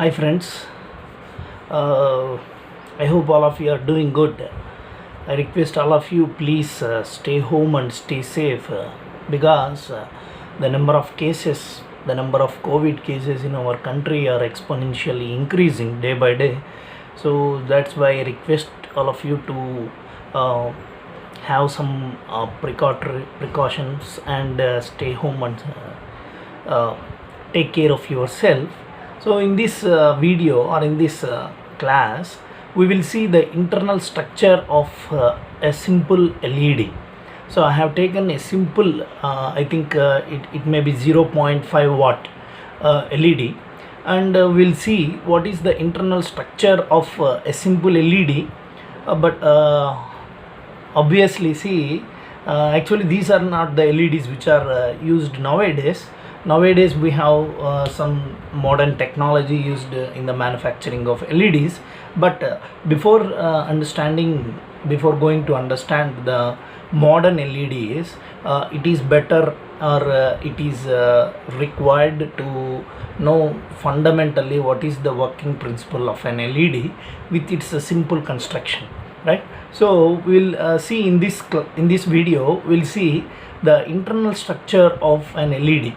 Hi friends, uh, I hope all of you are doing good. I request all of you please stay home and stay safe because the number of cases, the number of COVID cases in our country are exponentially increasing day by day. So that's why I request all of you to uh, have some precautions and stay home and take care of yourself. So in this video or in this class, we will see the internal structure of a simple LED. So I have taken a simple, I think it may be 0.5 watt LED, and we'll see what is the internal structure of a simple LED. But obviously, see, actually these are not the LEDs which are used nowadays. Nowadays we have some modern technology used in the manufacturing of LEDs. But before going to understand the modern LEDs, it is better or it is required to know fundamentally what is the working principle of an LED with its simple construction, right? So we'll see in this video we'll see the internal structure of an LED,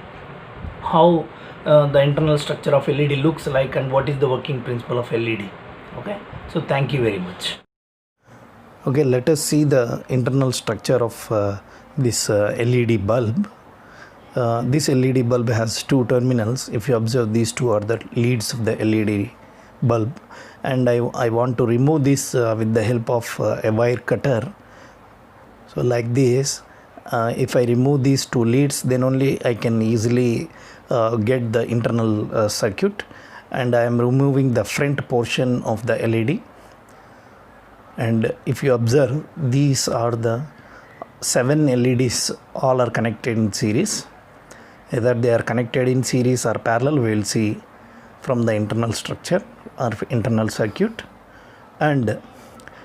how the internal structure of LED looks like, and what is the working principle of LED. Okay, so thank you very much. Okay, let us see the internal structure of this LED bulb. This LED bulb has two terminals. If you observe, these two are the leads of the LED bulb, and I want to remove this with the help of a wire cutter. So like this, if I remove these two leads, then only I can easily get the internal circuit, and I am removing the front portion of the LED. And if you observe, these are the 7 LEDs, all are connected in series. Either they are connected in series or parallel, we will see from the internal structure or internal circuit. And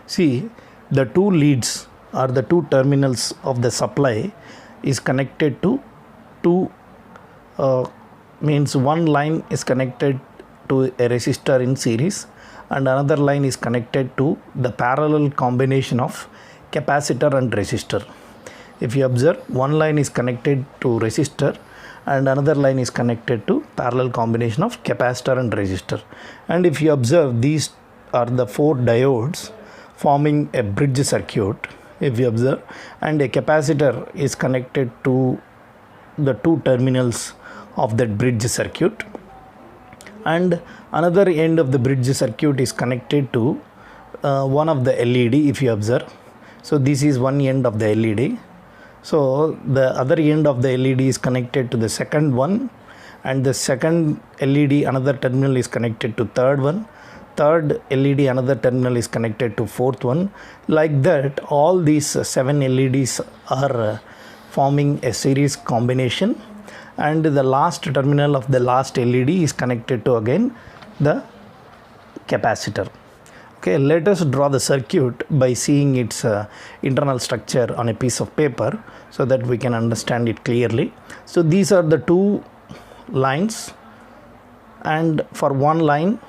see, the two leads or the two terminals of the supply is connected to two, means one line is connected to a resistor in series, and another line is connected to the parallel combination of capacitor and resistor. If you observe, one line is connected to resistor and another line is connected to parallel combination of capacitor and resistor. And if you observe, these are the 4 diodes forming a bridge circuit. If you observe, and a capacitor is connected to the two terminals of that bridge circuit, and another end of the bridge circuit is connected to one of the LED. If you observe, so this is one end of the LED. So the other end of the LED is connected to the second one, and the second LED, another terminal is connected to third one. Third LED, another terminal is connected to fourth one. Like that, all these 7 LEDs are forming a series combination, and the last terminal of the last LED is connected to again the capacitor. Okay, let us draw the circuit by seeing its internal structure on a piece of paper so that we can understand it clearly. So these are the two lines, and for one line,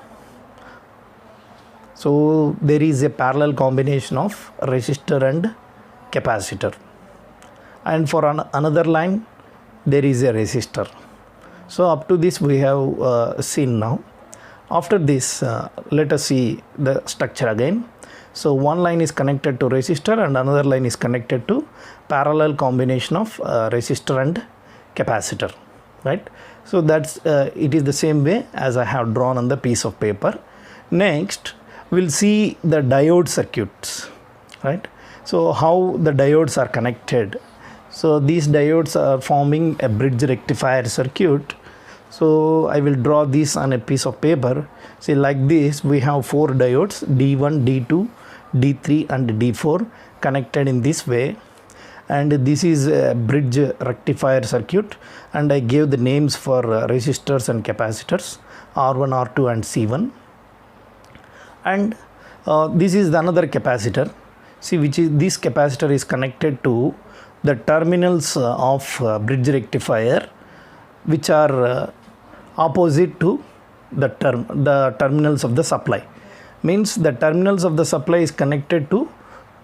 so there is a parallel combination of resistor and capacitor, and for another line there is a resistor. So up to this we have seen now. After this, let us see the structure again. So one line is connected to resistor and another line is connected to parallel combination of resistor and capacitor, right? So that's it is the same way as I have drawn on the piece of paper. Next, we'll see the diode circuits, right? So how the diodes are connected. So these diodes are forming a bridge rectifier circuit. So I will draw this on a piece of paper. See, like this, we have 4 diodes, D1, D2, D3 and D4 connected in this way. And this is a bridge rectifier circuit, and I gave the names for resistors and capacitors, R1, R2 and C1. And this is another capacitor. See, which is this capacitor is connected to the terminals of bridge rectifier, which are opposite to the terminals of the supply. Means the terminals of the supply is connected to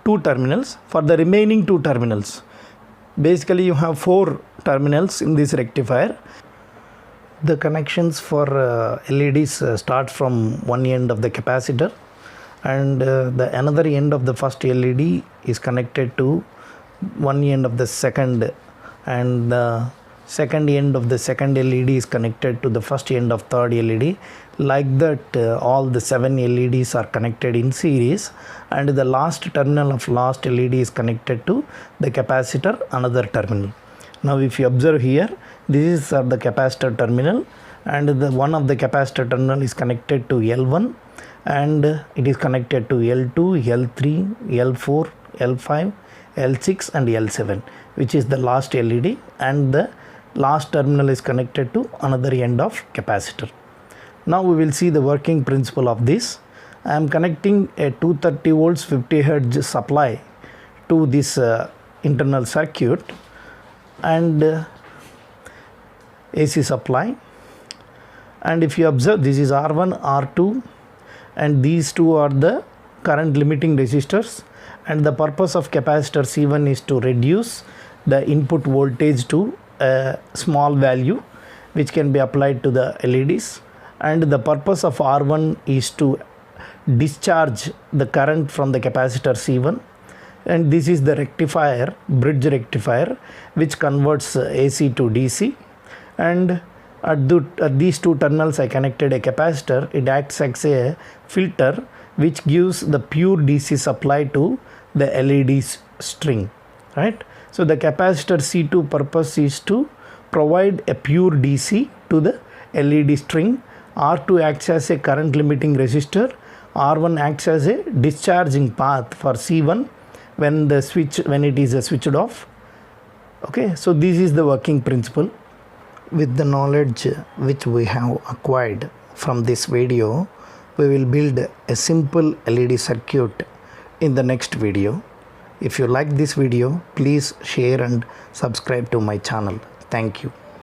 2 terminals. For the remaining 2 terminals, basically you have 4 terminals in this rectifier. The connections for LEDs start from one end of the capacitor, and the another end of the first LED is connected to one end of the second, and the second end of the second LED is connected to the first end of third LED. Like that, all the 7 LEDs are connected in series, and the last terminal of last LED is connected to the capacitor, another terminal. Now if you observe here, this is the capacitor terminal, and the one of the capacitor terminal is connected to L1, and it is connected to L2, L3, L4, L5, L6 and L7, which is the last LED, and the last terminal is connected to another end of capacitor. Now we will see the working principle of this. I am connecting a 230 volts 50 Hz supply to this internal circuit, and AC supply, and if you observe, this is R1, R2, and these two are the current limiting resistors, and the purpose of capacitor C1 is to reduce the input voltage to a small value which can be applied to the LEDs, and the purpose of R1 is to discharge the current from the capacitor C1, and this is the rectifier, bridge rectifier, which converts AC to DC, and at these 2 terminals I connected a capacitor. It acts as a filter which gives the pure DC supply to the LED's string, right? So the capacitor C2 purpose is to provide a pure DC to the LED string. R2 acts as a current limiting resistor. R1 acts as a discharging path for C1 when it is switched off. Okay, so this is the working principle. With the knowledge which we have acquired from this video, we will build a simple LED circuit in the next video. If you like this video, please share and subscribe to my channel. Thank you.